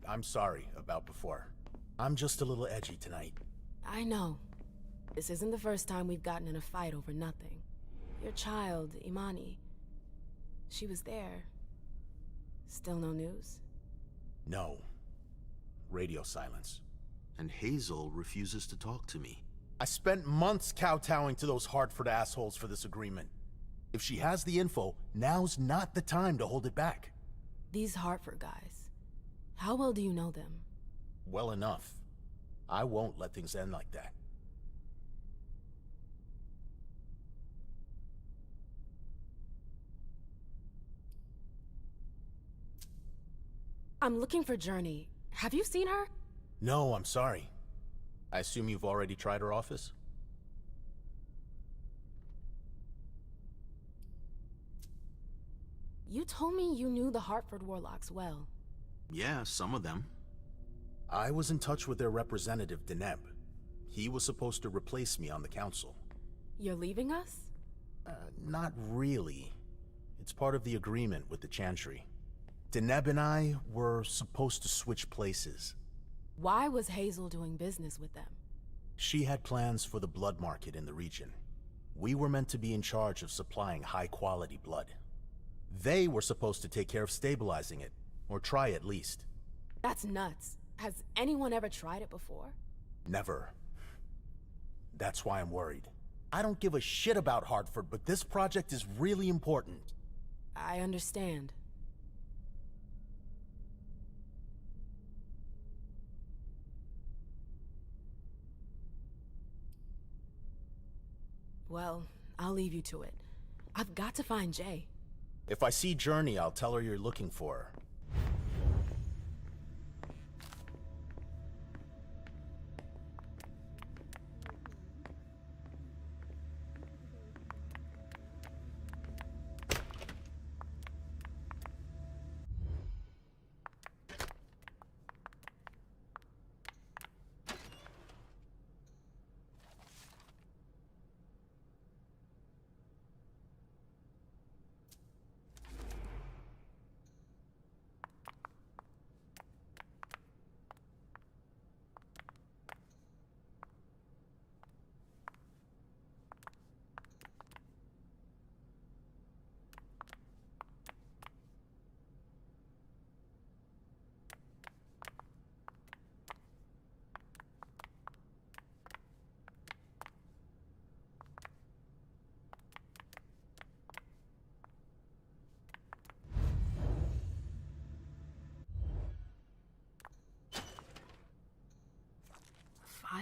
I'm sorry about before. I'm just a little edgy tonight. I know. This isn't the first time we've gotten in a fight over nothing. Your child, Imani, she was there. Still no news? No. Radio silence. And Hazel refuses to talk to me. I spent months kowtowing to those Hartford assholes for this agreement. If she has the info, now's not the time to hold it back. These Hartford guys, how well do you know them? Well enough. I won't let things end like that. I'm looking for Journey. Have you seen her? No, I'm sorry. I assume you've already tried her office? You told me you knew the Hartford Warlocks well. Yeah, some of them. I was in touch with their representative, Deneb. He was supposed to replace me on the council. You're leaving us? Not really. It's part of the agreement with the Chantry. Deneb and I were supposed to switch places. Why was Hazel doing business with them? She had plans for the blood market in the region. We were meant to be in charge of supplying high-quality blood. They were supposed to take care of stabilizing it, or try at least. That's nuts. Has anyone ever tried it before? Never. That's why I'm worried. I don't give a shit about Hartford, but this project is really important. I understand. Well, I'll leave you to it. I've got to find Jay. If I see Journey, I'll tell her you're looking for her.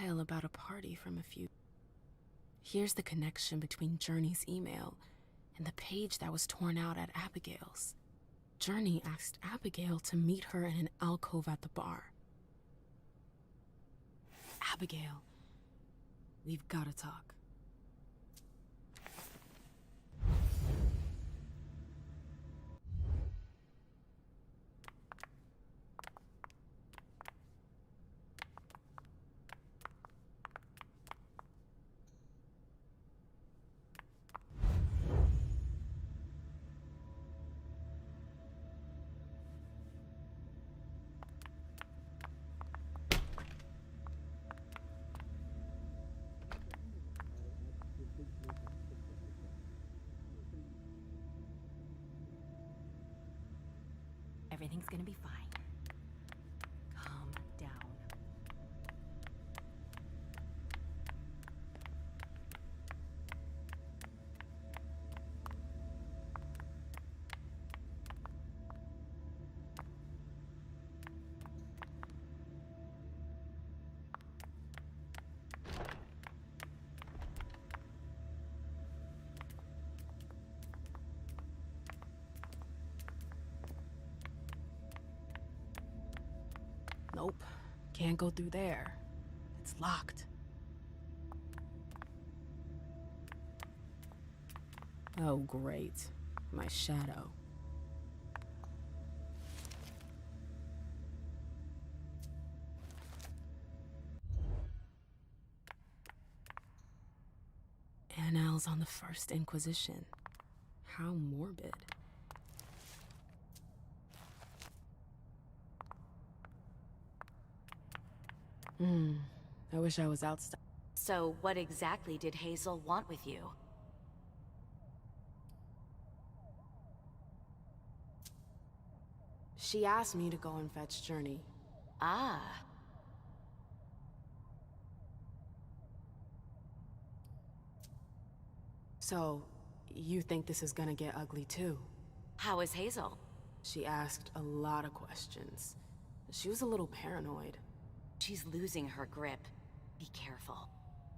File about a party from a few... Here's the connection between Journey's email and the page that was torn out at Abigail's. Journey asked Abigail to meet her in an alcove at the bar. Abigail, we've gotta talk. Everything's gonna be fine. Calm down. Nope, can't go through there. It's locked. Oh, great. My shadow. Annals on the First Inquisition. How morbid. I wish I was outside. So what exactly did Hazel want with you? She asked me to go and fetch Journey. Ah. So, you think this is gonna get ugly too? How is Hazel? She asked a lot of questions. She was a little paranoid. She's losing her grip. Be careful.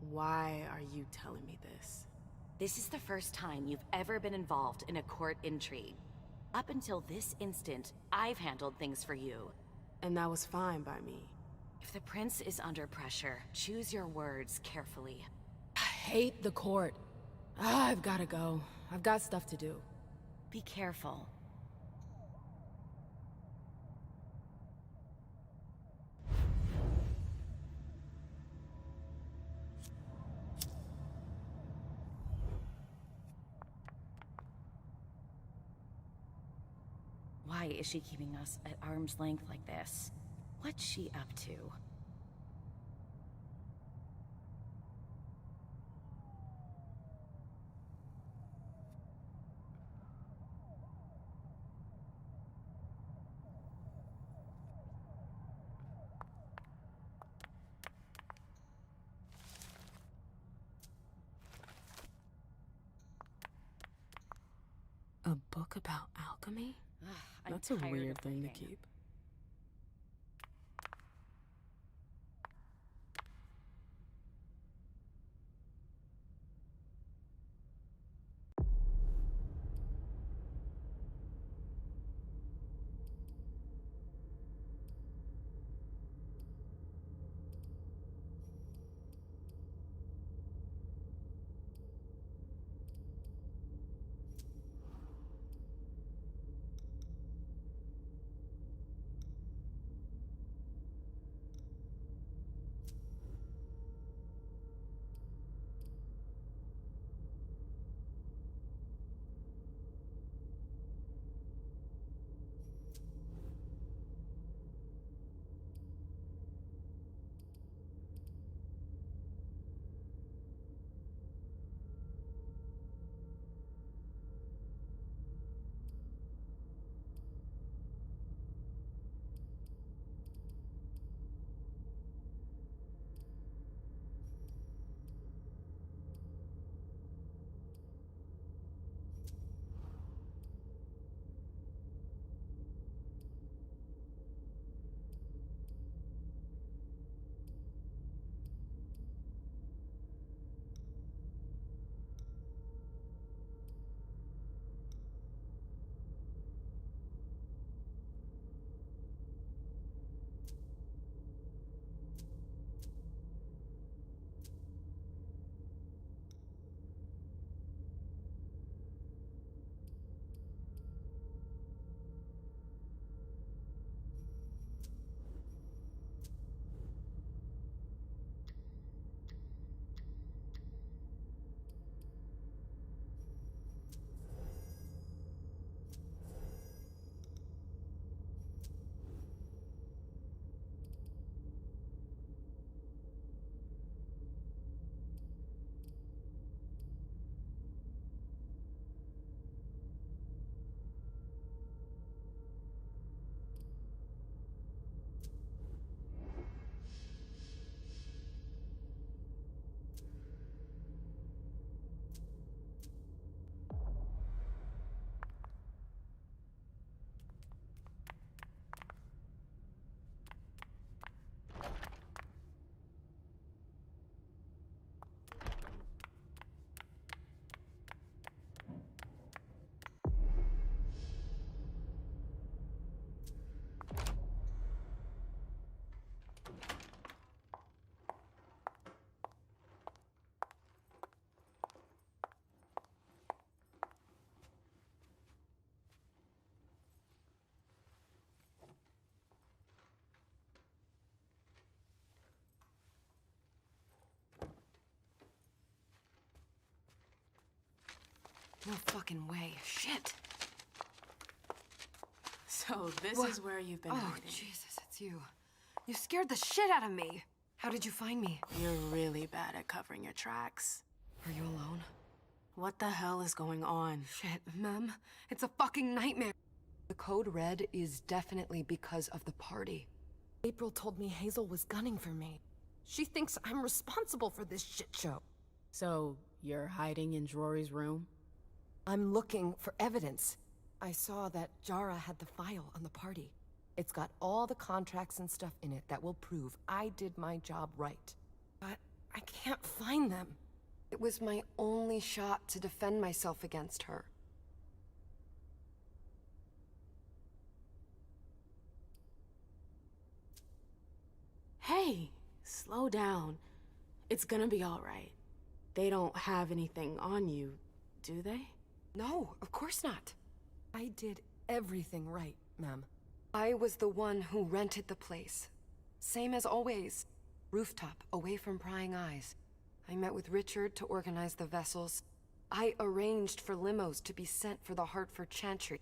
Why are you telling me this? This is the first time you've ever been involved in a court intrigue. Up until this instant, I've handled things for you. And that was fine by me. If the prince is under pressure, choose your words carefully. I hate the court. I've gotta go. I've got stuff to do. Be careful. Why is she keeping us at arm's length like this? What's she up to? A book about alchemy? That's a weird thing to keep. No fucking way. Shit. So this is where you've been Oh, hiding. Jesus, it's you. You scared the shit out of me. How did you find me? You're really bad at covering your tracks. Are you alone? What the hell is going on? Shit, Mem. It's a fucking nightmare. The code red is definitely because of the party. April told me Hazel was gunning for me. She thinks I'm responsible for this shit show. So, you're hiding in Rory's room? I'm looking for evidence. I saw that Jara had the file on the party. It's got all the contracts and stuff in it that will prove I did my job right. But I can't find them. It was my only shot to defend myself against her. Hey, slow down. It's gonna be all right. They don't have anything on you, do they? No, of course not. I did everything right, ma'am. I was the one who rented the place. Same as always. Rooftop, away from prying eyes. I met with Richard to organize the vessels. I arranged for limos to be sent for the Hartford Chantry.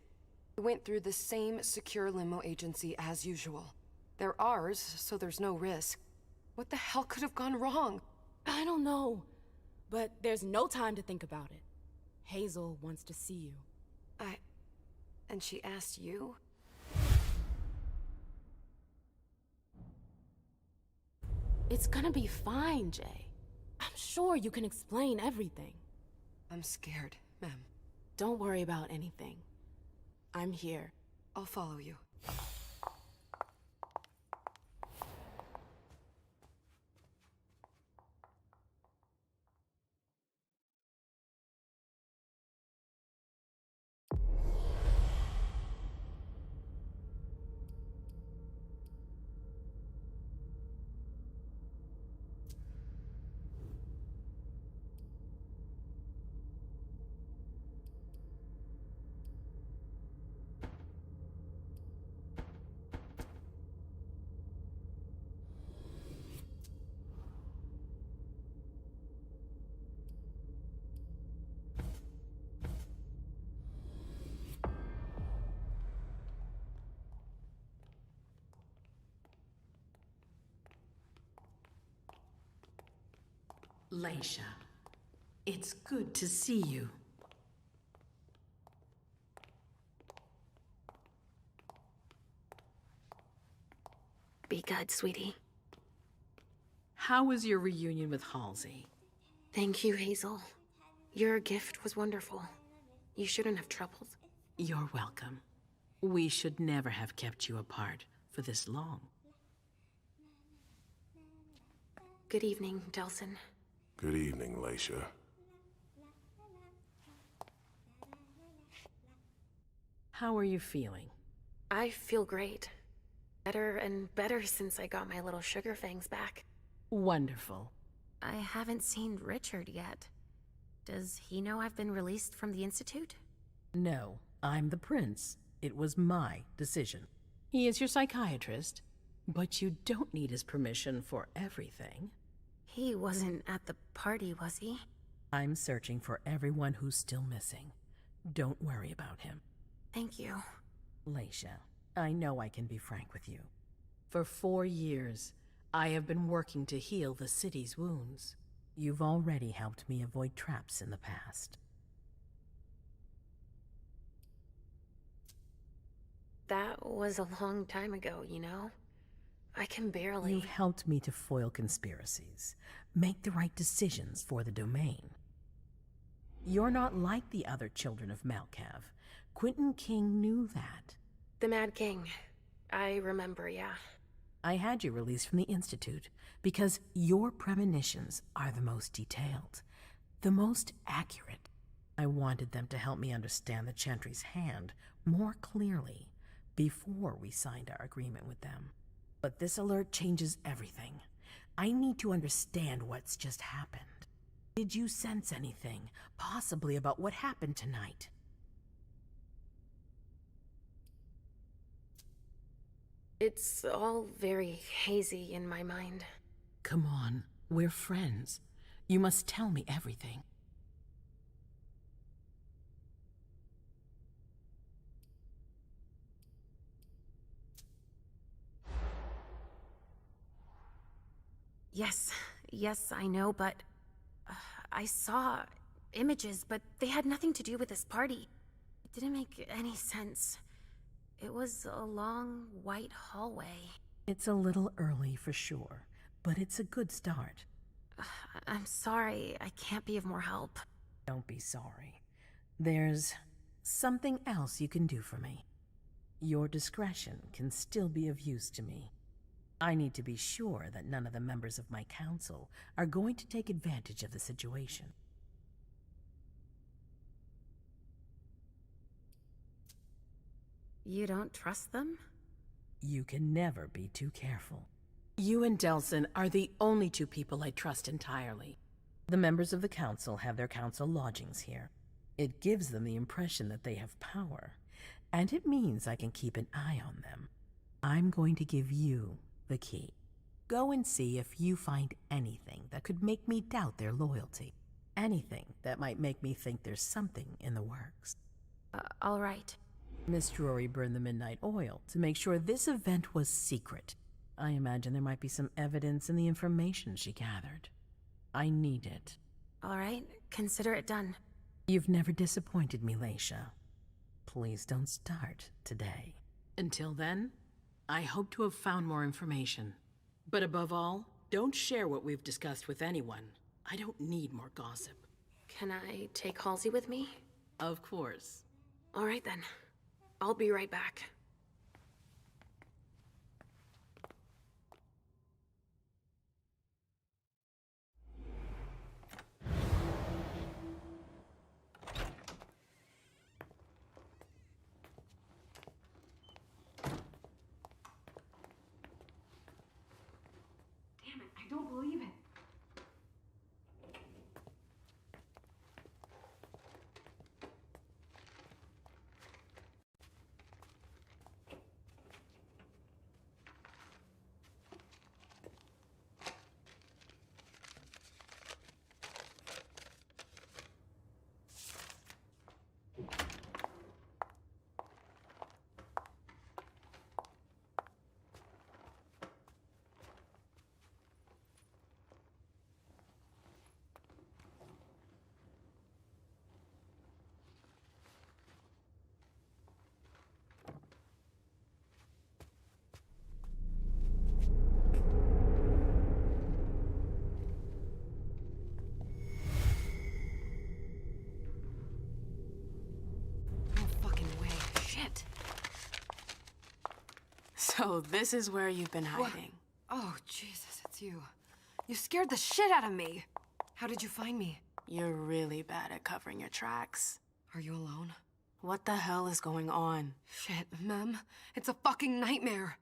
I went through the same secure limo agency as usual. They're ours, so there's no risk. What the hell could have gone wrong? I don't know, but there's no time to think about it. Hazel wants to see you. And she asked you? It's gonna be fine, Jay. I'm sure you can explain everything. I'm scared, ma'am. Don't worry about anything. I'm here. I'll follow you. Leisha, it's good to see you. Be good, sweetie. How was your reunion with Halsey? Thank you, Hazel. Your gift was wonderful. You shouldn't have troubled. You're welcome. We should never have kept you apart for this long. Good evening, Delsin. Good evening, Leisha. How are you feeling? I feel great. Better and better since I got my little sugar fangs back. Wonderful. I haven't seen Richard yet. Does he know I've been released from the Institute? No, I'm the prince. It was my decision. He is your psychiatrist, but you don't need his permission for everything. He wasn't at the party, was he? I'm searching for everyone who's still missing. Don't worry about him. Thank you. Leisha, I know I can be frank with you. For 4 years, I have been working to heal the city's wounds. You've already helped me avoid traps in the past. That was a long time ago, you know? I can barely... You've helped me to foil conspiracies, make the right decisions for the domain. You're not like the other children of Malkav. Quentin King knew that. The Mad King. I remember, yeah. I had you released from the Institute because your premonitions are the most detailed, the most accurate. I wanted them to help me understand the Chantry's hand more clearly before we signed our agreement with them. But this alert changes everything. I need to understand what's just happened. Did you sense anything, possibly about what happened tonight? It's all very hazy in my mind. Come on, we're friends. You must tell me everything. Yes, I know, but... I saw images, but they had nothing to do with this party. It didn't make any sense. It was a long, white hallway. It's a little early for sure, but it's a good start. I'm sorry, I can't be of more help. Don't be sorry. There's something else you can do for me. Your discretion can still be of use to me. I need to be sure that none of the members of my council are going to take advantage of the situation. You don't trust them? You can never be too careful. You and Delson are the only two people I trust entirely. The members of the council have their council lodgings here. It gives them the impression that they have power, and it means I can keep an eye on them. I'm going to give you the key. Go and see if you find anything that could make me doubt their loyalty. Anything that might make me think there's something in the works. All right. Miss Drury burned the midnight oil to make sure this event was secret. I imagine there might be some evidence in the information she gathered. I need it. All right, consider it done. You've never disappointed me, Leisha. Please don't start today. Until then, I hope to have found more information. But above all, don't share what we've discussed with anyone. I don't need more gossip. Can I take Halsey with me? Of course. All right then. I'll be right back. Damn it, I don't believe it. So this is where you've been hiding. Oh, Jesus, it's you. You scared the shit out of me. How did you find me? You're really bad at covering your tracks. Are you alone? What the hell is going on? Shit, Mem. It's a fucking nightmare.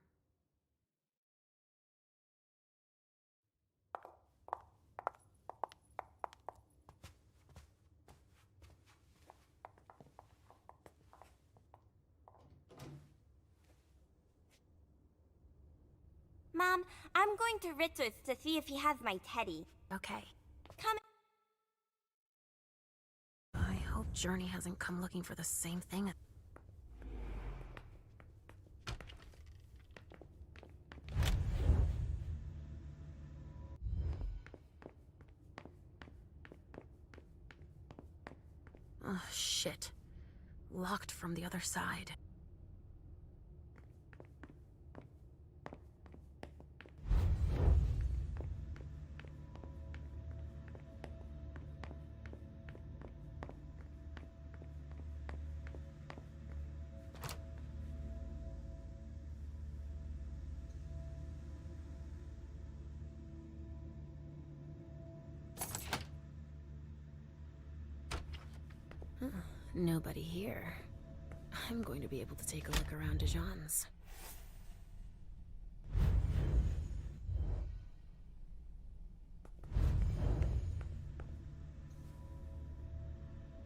Mom, I'm going to Richard's to see if he has my teddy. Okay. Come. I hope Journey hasn't come looking for the same thing. Oh, shit. Locked from the other side. Nobody here. I'm going to be able to take a look around Dijon's.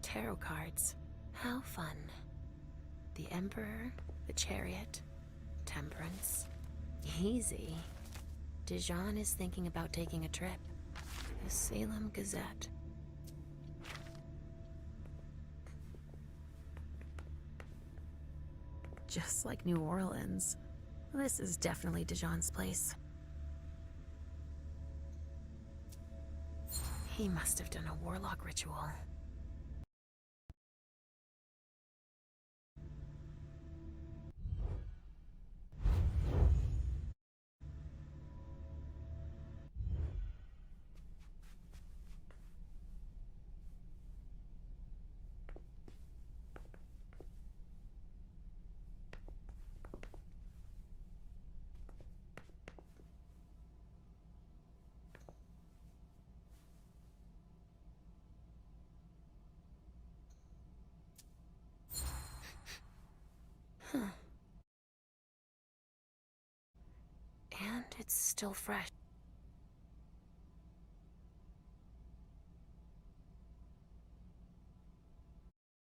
Tarot cards. How fun. The Emperor, the Chariot, Temperance. Easy. Dijon is thinking about taking a trip. The Salem Gazette. Just like New Orleans. This is definitely Dijon's place. He must have done a warlock ritual. It's still fresh.